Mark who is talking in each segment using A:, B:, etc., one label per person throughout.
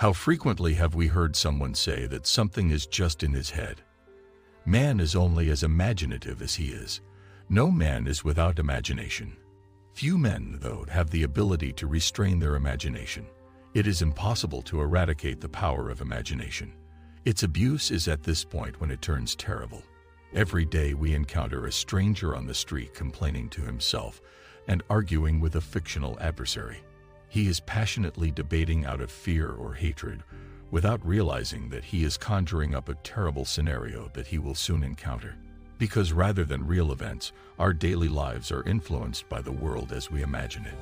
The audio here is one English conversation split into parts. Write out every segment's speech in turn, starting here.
A: How frequently have we heard someone say that something is just in his head? Man is only as imaginative as he is. No man is without imagination. Few men, though, have the ability to restrain their imagination. It is impossible to eradicate the power of imagination. Its abuse is at this point when it turns terrible. Every day we encounter a stranger on the street complaining to himself and arguing with a fictional adversary. He is passionately debating out of fear or hatred, without realizing that he is conjuring up a terrible scenario that he will soon encounter. Because rather than real events, our daily lives are influenced by the world as we imagine it.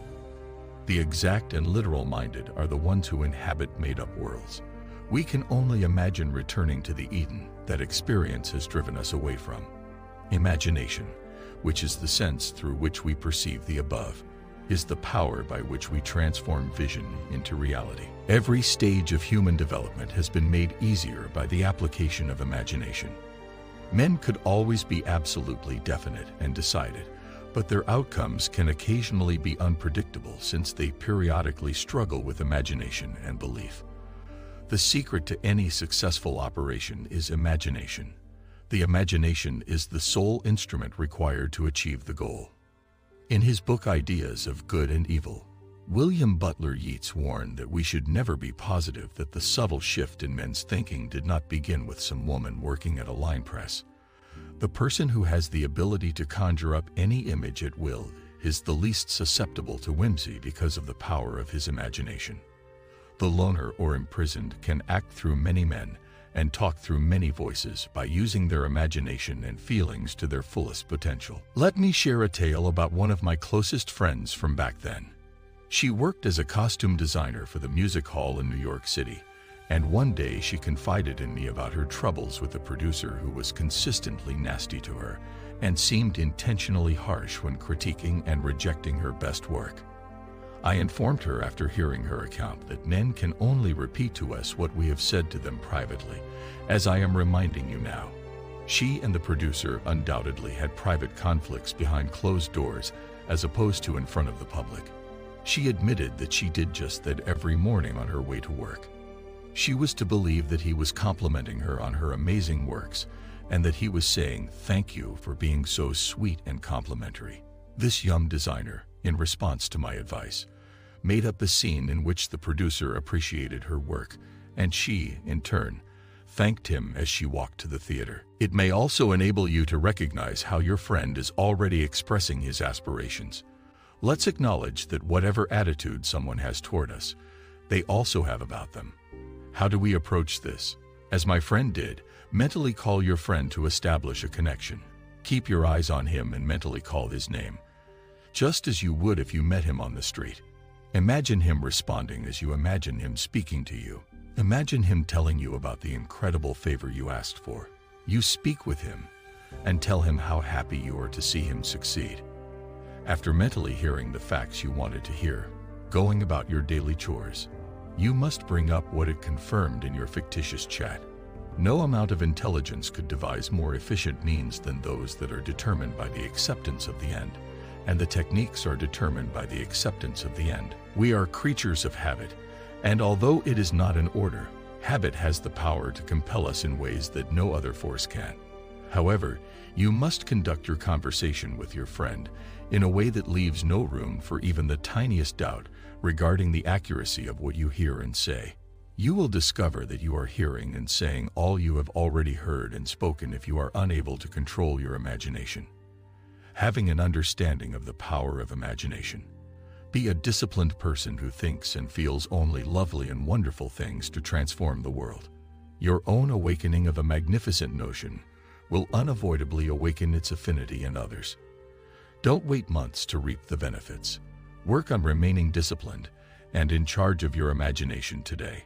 A: The exact and literal-minded are the ones who inhabit made-up worlds. We can only imagine returning to the Eden that experience has driven us away from. Imagination, which is the sense through which we perceive the above, is the power by which we transform vision into reality. Every stage of human development has been made easier by the application of imagination. Men could always be absolutely definite and decided, but their outcomes can occasionally be unpredictable since they periodically struggle with imagination and belief. The secret to any successful operation is imagination. The imagination is the sole instrument required to achieve the goal. In his book Ideas of Good and Evil, William Butler Yeats warned that we should never be positive that the subtle shift in men's thinking did not begin with some woman working at a line press. The person who has the ability to conjure up any image at will is the least susceptible to whimsy because of the power of his imagination. The loner or imprisoned can act through many men and talk through many voices by using their imagination and feelings to their fullest potential. Let me share a tale about one of my closest friends from back then. She worked as a costume designer for the music hall in New York City, and one day she confided in me about her troubles with a producer who was consistently nasty to her and seemed intentionally harsh when critiquing and rejecting her best work. I informed her after hearing her account that men can only repeat to us what we have said to them privately, as I am reminding you now. She and the producer undoubtedly had private conflicts behind closed doors as opposed to in front of the public. She admitted that she did just that every morning on her way to work. She was to believe that he was complimenting her on her amazing works and that he was saying thank you for being so sweet and complimentary. This young designer, in response to my advice, made up a scene in which the producer appreciated her work, and she, in turn, thanked him as she walked to the theater. It may also enable you to recognize how your friend is already expressing his aspirations. Let's acknowledge that whatever attitude someone has toward us, they also have about them. How do we approach this? As my friend did, mentally call your friend to establish a connection. Keep your eyes on him and mentally call his name, just as you would if you met him on the street. Imagine him responding as you imagine him speaking to you. Imagine him telling you about the incredible favor you asked for. You speak with him and tell him how happy you are to see him succeed. After mentally hearing the facts you wanted to hear, going about your daily chores, you must bring up what it confirmed in your fictitious chat. No amount of intelligence could devise more efficient means than those that are determined by the acceptance of the end, and the techniques are determined by the acceptance of the end. We are creatures of habit, and although it is not an order, habit has the power to compel us in ways that no other force can. However, you must conduct your conversation with your friend in a way that leaves no room for even the tiniest doubt regarding the accuracy of what you hear and say. You will discover that you are hearing and saying all you have already heard and spoken if you are unable to control your imagination. Having an understanding of the power of imagination. Be a disciplined person who thinks and feels only lovely and wonderful things to transform the world. Your own awakening of a magnificent notion will unavoidably awaken its affinity in others. Don't wait months to reap the benefits. Work on remaining disciplined and in charge of your imagination today.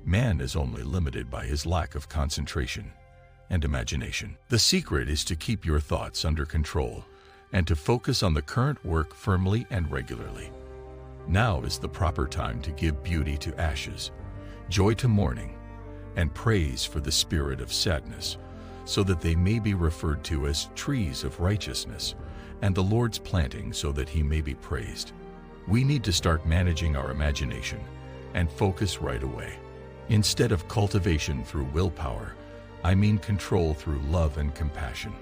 A: Man is only limited by his lack of concentration and imagination. The secret is to keep your thoughts under control and to focus on the current work firmly and regularly. Now is the proper time to give beauty to ashes, joy to mourning, and praise for the spirit of sadness, so that they may be referred to as trees of righteousness, and the Lord's planting so that he may be praised. We need to start managing our imagination and focus right away. Instead of cultivation through willpower, I mean control through love and compassion.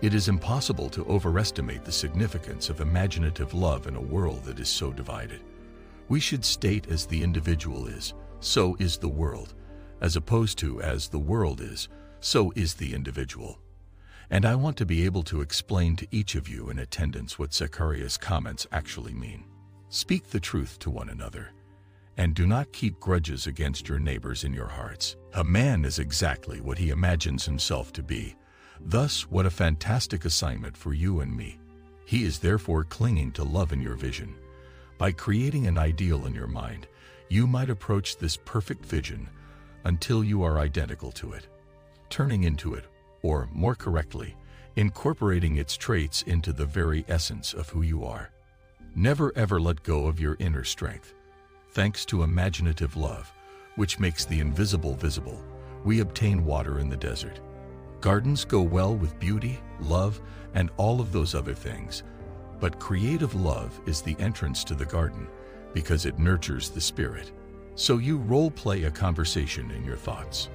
A: It is impossible to overestimate the significance of imaginative love in a world that is so divided. We should state as the individual is, so is the world, as opposed to as the world is, so is the individual. And I want to be able to explain to each of you in attendance what Zacharias' comments actually mean. Speak the truth to one another, and do not keep grudges against your neighbors in your hearts. A man is exactly what he imagines himself to be. Thus, what a fantastic assignment for you and me. He is therefore clinging to love in your vision. By creating an ideal in your mind, you might approach this perfect vision until you are identical to it, turning into it, or more correctly, incorporating its traits into the very essence of who you are. Never ever let go of your inner strength. Thanks to imaginative love, which makes the invisible visible, we obtain water in the desert. Gardens go well with beauty, love, and all of those other things. But creative love is the entrance to the garden because it nurtures the spirit. So you role-play a conversation in your thoughts.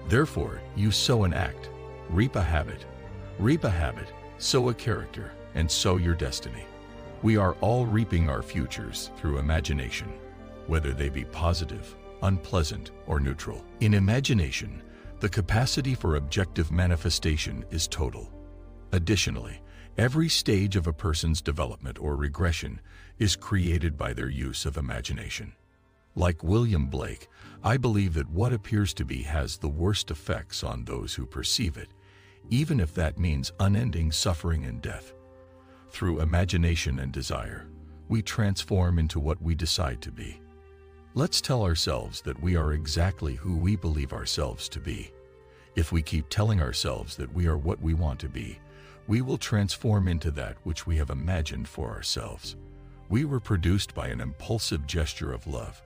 A: Therefore, you sow an act, reap a habit, sow a character, and sow your destiny. We are all reaping our futures through imagination, whether they be positive, unpleasant, or neutral. In imagination, the capacity for objective manifestation is total. Additionally, every stage of a person's development or regression is created by their use of imagination. Like William Blake, I believe that what appears to be has the worst effects on those who perceive it, even if that means unending suffering and death. Through imagination and desire, we transform into what we decide to be. Let's tell ourselves that we are exactly who we believe ourselves to be. If we keep telling ourselves that we are what we want to be, we will transform into that which we have imagined for ourselves. We were produced by an impulsive gesture of love.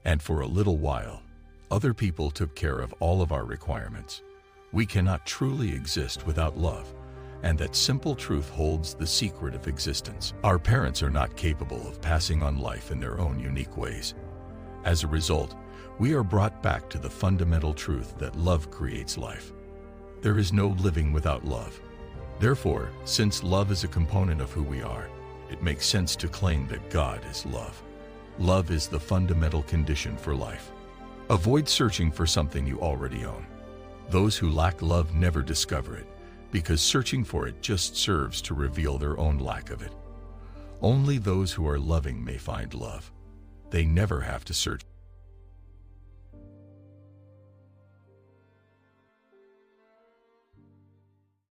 A: And for a little while, other people took care of all of our requirements. We cannot truly exist without love, and that simple truth holds the secret of existence. Our parents are not capable of passing on life in their own unique ways. As a result, we are brought back to the fundamental truth that love creates life. There is no living without love. Therefore, since love is a component of who we are, it makes sense to claim that God is love. Love is the fundamental condition for life. Avoid searching for something you already own. Those who lack love never discover it, because searching for it just serves to reveal their own lack of it. Only those who are loving may find love. They never have to search.